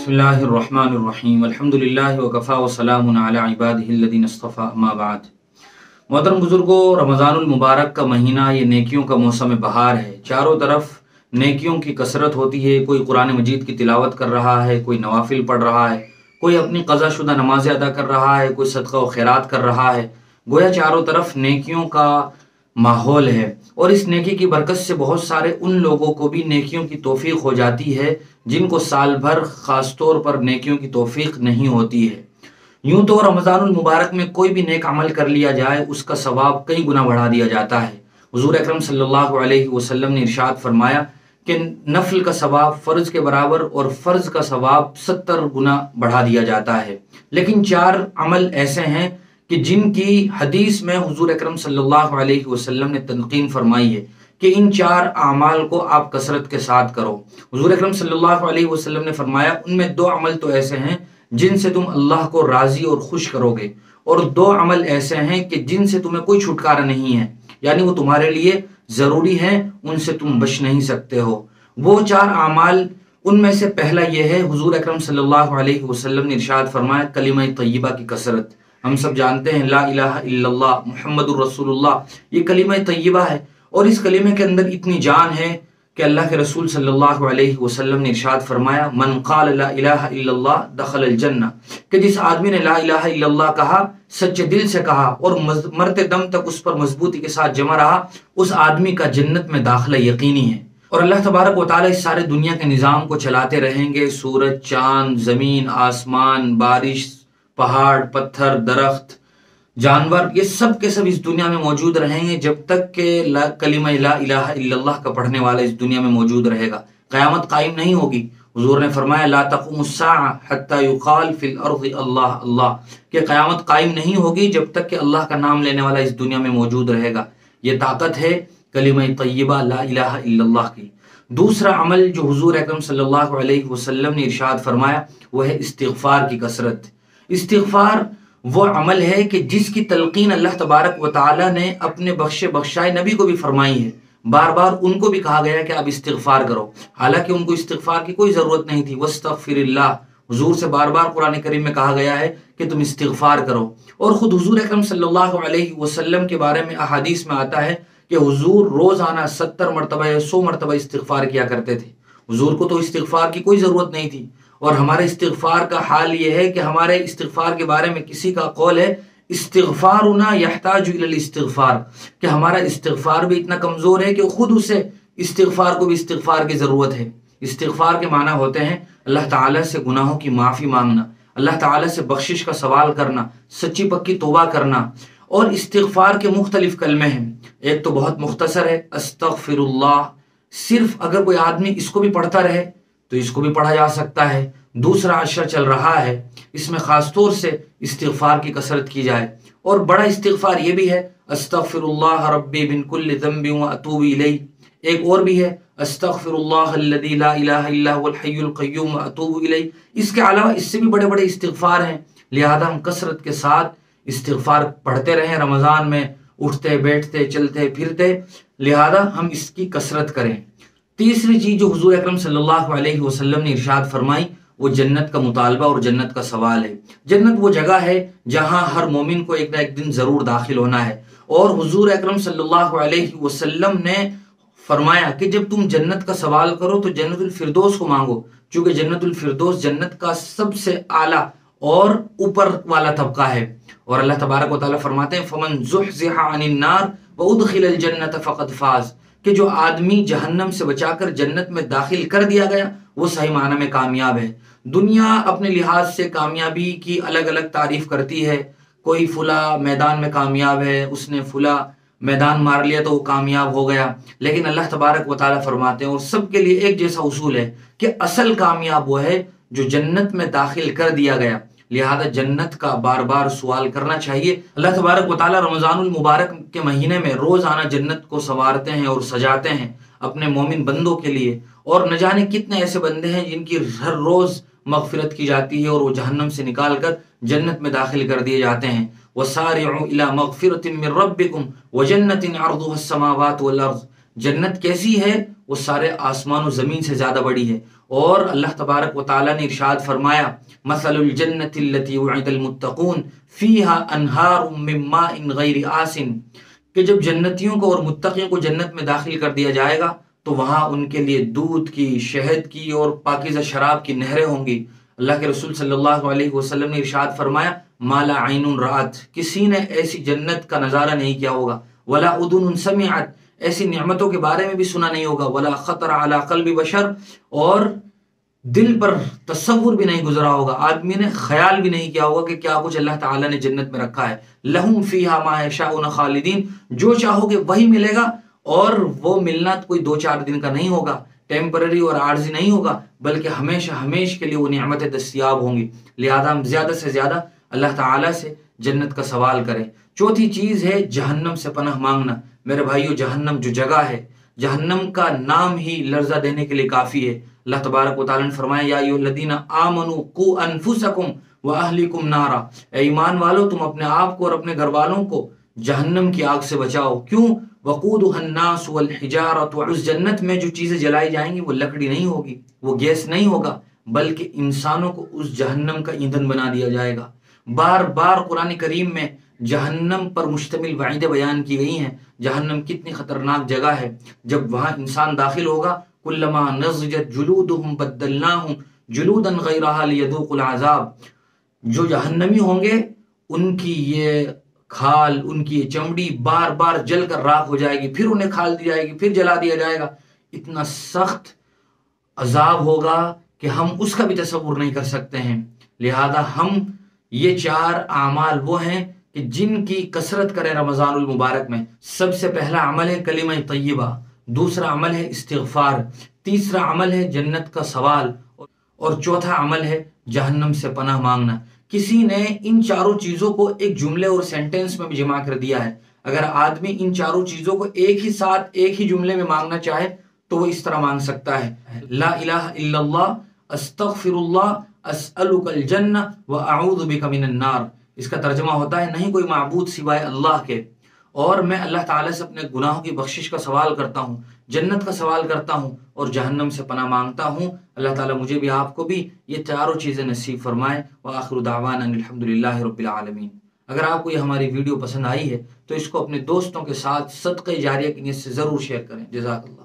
बिस्मिल्लाहिर्रहमानिर्रहीम अल्हम्दुलिल्लाहि वकफ़ा वसलामुन अला इबादिहिल्लज़ीना इस्तफ़ा अम्मा बाद। मोहतरम बुजुर्गों, रमज़ानुल मुबारक का महीना ये नेकियों का मौसम बहार है। चारों तरफ नेकियों की कसरत होती है। कोई कुरान मजीद की तिलावत कर रहा है, कोई नवाफिल पढ़ रहा है, कोई अपनी क़ज़ा शुदा नमाज़ें अदा कर रहा है, कोई सदका व खैरात कर रहा है। गोया चारों तरफ नेकियों का माहौल है। और इस नेकी की बरकत से बहुत सारे उन लोगों को भी नेकियों की तौफीक हो जाती है जिनको साल भर ख़ास तौर पर नेकियों की तौफीक नहीं होती है। यूं तो रमज़ानुल मुबारक में कोई भी नेक अमल कर लिया जाए उसका सवाब कई गुना बढ़ा दिया जाता है। हुज़ूर अकरम सल्लल्लाहु अलैहि वसल्लम ने इरशाद फरमाया कि नफल का सवाब फ़र्ज के बराबर और फ़र्ज का सवाब 70 गुना बढ़ा दिया जाता है। लेकिन चार अमल ऐसे हैं कि जिनकी हदीस में हुज़ूर अकरम सल्लल्लाहु अलैहि वसल्लम ने तनकीन फरमाई है कि इन चार अमाल को आप कसरत के साथ करो। हुज़ूर अकरम सल्लल्लाहु अलैहि वसल्लम ने फरमाया उनमें दो अमल तो ऐसे हैं जिनसे तुम अल्लाह को राज़ी और खुश करोगे, और दो अमल ऐसे हैं कि जिनसे तुम्हें कोई छुटकारा नहीं है, यानी वो तुम्हारे लिए ज़रूरी हैं, उनसे तुम बच नहीं सकते हो। वो चार अमाल, उनमें से पहला यह है, हुज़ूर अकरम सल्लल्लाहु अलैहि वसल्लम ने इरशाद फरमाया कलिमा तय्यबा की कसरत। हम सब जानते हैं ला इलाहा इल्लल्लाह मुहम्मदुर रसूलुल्लाह, ये कलिमा तय्यबा है और इस कलिमे के अंदर इतनी जान है कि अल्लाह के रसूल सल्लल्लाहु अलैहि वसल्लम ने इरशाद फरमाया मन क़ाल ला इलाहा इल्लल्लाह दखलल जन्नह, कि जिस आदमी ने ला इलाहा इल्लल्लाह कहा, सच्चे दिल से कहा और मरते दम तक उस पर मजबूती के साथ जमा रहा, उस आदमी का जन्नत में दाखिला यकीनी है। और अल्लाह तबारक व तआला इस सारे दुनिया के निज़ाम को चलाते रहेंगे। सूरज, चांद, ज़मीन, आसमान, बारिश, पहाड़, पत्थर, दरख्त, जानवर, ये सब के सब इस दुनिया में मौजूद रहेंगे जब तक के कलिमा ला इलाहा इल्लल्लाह का पढ़ने वाला इस दुनिया में मौजूद रहेगा। क़यामत कायम नहीं होगी। हुज़ूर ने फरमाया ला तक़ूमुस्साअ हत्ता युक़ाल फिल अर्ज़ि अल्लाह अल्लाह, कि क़यामत कायम नहीं होगी जब तक कि अल्लाह का नाम लेने वाला इस दुनिया में मौजूद रहेगा। ये ताकत है कलिमा तय्यबा ला इलाहा इल्लल्लाह की। दूसरा अमल जो हुज़ूर अकरम सल्लल्लाहु अलैहि वसल्लम ने इरशाद फरमाया वह है इस्तिग़फ़ार की कसरत। इस्तिग़फ़ार वो अमल है कि जिसकी तलकीन अल्लाह तबारक व तआला ने अपने बख्शाए नबी को भी फरमाई है। बार बार उनको भी कहा गया कि आप इस्तिग़फ़ार करो, हालांकि उनको इस्तिग़फ़ार की कोई ज़रूरत नहीं थी। वस्तग़फ़िरिल्लाह, हुज़ूर से बार बार कुरान करीम में कहा गया है कि तुम इस्तिग़फ़ार करो। और ख़ुद हुज़ूर अकरम सल्लल्लाहु अलैहि वसल्लम के बारे में अहादीस में आता है कि हुज़ूर रोज़ाना 70 मरतबा या 100 मरतबा इस्तिग़फ़ार किया करते थे। हुज़ूर को तो इस्तिग़फ़ार की कोई ज़रूरत नहीं थी। और हमारे इस्तिग़फ़ार का हाल ये है कि हमारे इस्तिग़फ़ार के बारे में किसी का कौल है इस्तिग़फ़ारुना यहताजु इलल इस्तिग़फ़ार, कि हमारा इस्तिग़फ़ार भी इतना कमज़ोर है कि खुद उसे इस्तिग़फ़ार को भी इस्तिग़फ़ार की ज़रूरत है। इस्तिग़फ़ार के माना होते हैं अल्लाह ताला से गुनाहों की माफ़ी मांगना, अल्लाह ताला से बख्शिश का सवाल करना, सच्ची पक्की तौबा करना। और इस्तिग़फ़ार के मुख्तलिफ कलमे हैं। एक तो बहुत मुख्तसर है अस्तग़फ़िरुल्लाह, सिर्फ अगर कोई आदमी इसको भी पढ़ता रहे तो इसको भी पढ़ा जा सकता है। दूसरा अशर चल रहा है, इसमें खास तौर से इस्तिग़फ़ार की कसरत की जाए। और बड़ा इस्तिग़फ़ार ये भी है अस्तग़फ़िरुल्लाह रब्बी मिन कुल्लि ज़ंबिन व अतूबु इलैहि। एक और भी है अस्तग़फ़िरुल्लाह अल्लज़ी ला इलाहा इल्ला हुवल हय्युल क़य्यूम व अतूबु इलैहि। इसके अलावा इससे भी बड़े बड़े इस्तिग़फ़ार हैं। लिहाजा हम कसरत के साथ इस्तिग़फ़ार पढ़ते रहें रमज़ान में, उठते बैठते चलते फिरते, लिहाजा हम इसकी कसरत करें। तीसरी चीज़ जो हुज़ूर अकरम सल्लल्लाहु अलैहि वसल्लम ने इरशाद फरमाई वो जन्नत का मुतालबा और जन्नत का सवाल है। जन्नत वो जगह है जहाँ हर मोमिन को एक ना एक दिन ज़रूर दाखिल होना है। और हुज़ूर अकरम सल्लल्लाहु अलैहि वसल्लम ने फरमाया कि जब तुम जन्नत का सवाल करो तो जन्नतुल फिरदौस को मांगो, क्योंकि जन्नतुल फिरदौस जन्नत का सबसे आला और ऊपर वाला तबका है। और अल्लाह तबारक व तआला फरमाते हैं फमन ज़ुहज़िहा अनिन नार व उदखिलल जन्नत फ़क़द फ़ाज़, कि जो आदमी जहन्नम से बचाकर जन्नत में दाखिल कर दिया गया वो सही माना में कामयाब है। दुनिया अपने लिहाज से कामयाबी की अलग अलग तारीफ करती है। कोई फुला मैदान में कामयाब है, उसने फुला मैदान मार लिया तो वो कामयाब हो गया। लेकिन अल्लाह तबारक व तआला फरमाते हैं और सबके लिए एक जैसा उसूल है कि असल कामयाब वो है जो जन्नत में दाखिल कर दिया गया। लिहाजा जन्नत का बार बार सवाल करना चाहिए। अल्लाह तबारक व तआला रमज़ानुल मुबारक के महीने में रोज़ाना जन्नत को संवारते हैं और सजाते हैं अपने मोमिन बंदों के लिए। और न जाने कितने ऐसे बंदे हैं जिनकी हर रोज़ मग़फ़िरत की जाती है और वो जहन्नम से निकाल कर जन्नत में दाखिल कर दिए जाते हैं। वसारिउ इला मग़फ़िरतिन मिन रब्बिकुम व जन्नतिन अर्दुहा अस्समावातु वल अर्ज़, جنت کیسی ہے؟ وہ سارے آسمان و زمین سے زیادہ بڑی ہے۔ اور اللہ تبارک و تعالیٰ نے ارشاد فرمایا مثل الجنت التي وعد المتقون فيها انہار من ماء غیر آسن، کہ جب جنتیوں کو اور متقیوں کو جنت میں داخل کر دیا جائے گا تو وہاں ان کے لیے دودھ کی، شہد کی اور پاکیزہ شراب کی نہریں ہوں گی۔ اللہ کے رسول صلی اللہ علیہ وسلم نے ارشاد فرمایا ما لا عین رأت، کسی نے ایسی جنت کا نظارہ نہیں کیا ہوگا، ولا اذن سمعت، ایسی نعمتوں کے بارے میں بھی سنا نہیں ہوگا، ولا خطر علی قلب بشر، اور دل پر تصور بھی نہیں گزرا ہوگا، آدمی نے خیال بھی نہیں کیا ہوگا کہ کیا کچھ اللہ تعالیٰ نے جنت میں رکھا ہے۔ لہم فیہا ما یشاؤون خالدین، جو چاہو گے وہی ملے گا، اور وہ ملنا کوئی 2-4 دن کا نہیں ہوگا، ٹیمپرری اور عارضی نہیں ہوگا، بلکہ ہمیشہ ہمیشہ کے لیے وہ نعمتیں دستیاب ہوں گی۔ لہذا ہم زیادہ سے زیادہ اللہ تعالیٰ سے جنت کا سوال کریں۔ چوتھی چیز ہے جہنم سے پناہ مانگنا۔ میرے بھائیو، جہنم جو جگہ ہے، جہنم کا نام ہی لرزہ دینے کے لیے کافی ہے۔ اللہ تبارک و تعالیٰ نے فرمایا یا ایھا الذین آمنوا قوا انفسکم واہلکم نارا، اے ایمان والو تم اپنے آپ کو اور اپنے گھر والوں کو جہنم کی آگ سے بچاؤ۔ کیوں؟ وقودها الناس والحجارۃ، اس جنت میں جو چیزیں جلائی جائیں گی وہ لکڑی نہیں ہوگی، وہ گیس نہیں ہوگا، بلکہ انسانوں کو اس جہنم کا ایندھن بنا دیا جائے گا۔ بار بار قرآن کریم میں جہنم پر مشتمل وعیدیں بیان کی گئی ہیں۔ جہنم کتنی خطرناک جگہ ہے۔ جب وہاں انسان داخل ہوگا کلما نضجت جلودہم بدلناہم جلودا غیرہا لیذوقوا العذاب، جو جہنمی ہوں گے ان کی یہ کھال، ان کی یہ چمڑی بار بار جل کر راکھ ہو جائے گی، پھر انہیں کھال دی جائے گی، پھر جلا دیا جائے گا۔ اتنا سخت عذاب ہوگا کہ ہم اس کا بھی تصور نہیں کر سکتے ہیں۔ لہذا ہم یہ 4 اعمال وہ ہیں کہ جن کی کثرت کریں رمضان المبارک میں۔ سب سے پہلا عمل ہے کلمہ طیبہ، دوسرا عمل ہے استغفار، تیسرا عمل ہے جنت کا سوال، اور چوتھا عمل ہے جہنم سے پناہ مانگنا۔ کسی نے ان 4 چیزوں کو ایک جملے اور سینٹنس میں بھی جمع کر دیا ہے۔ اگر آدمی ان 4 چیزوں کو ایک ہی ساتھ ایک ہی جملے میں مانگنا چاہے تو وہ اس طرح مانگ سکتا ہے لا الہ الا اللہ استغفر اللہ اسألک الجنہ واعوذ بک من النار۔ اس کا ترجمہ ہوتا ہے نہیں کوئی معبود سوائے اللہ کے، اور میں اللہ تعالیٰ سے اپنے گناہوں کی بخشش کا سوال کرتا ہوں، جنت کا سوال کرتا ہوں اور جہنم سے پناہ مانگتا ہوں۔ اللہ تعالیٰ مجھے بھی آپ کو بھی یہ 4 چیزیں نصیب فرمائے۔ وآخر دعوانا الحمدللہ رب العالمین۔ اگر آپ کو یہ ہماری ویڈیو پسند آئی ہے تو اس کو اپنے دوستوں کے ساتھ صدقہ جاریہ کی نیت سے ضرور شیئر کریں۔ جزاک اللہ۔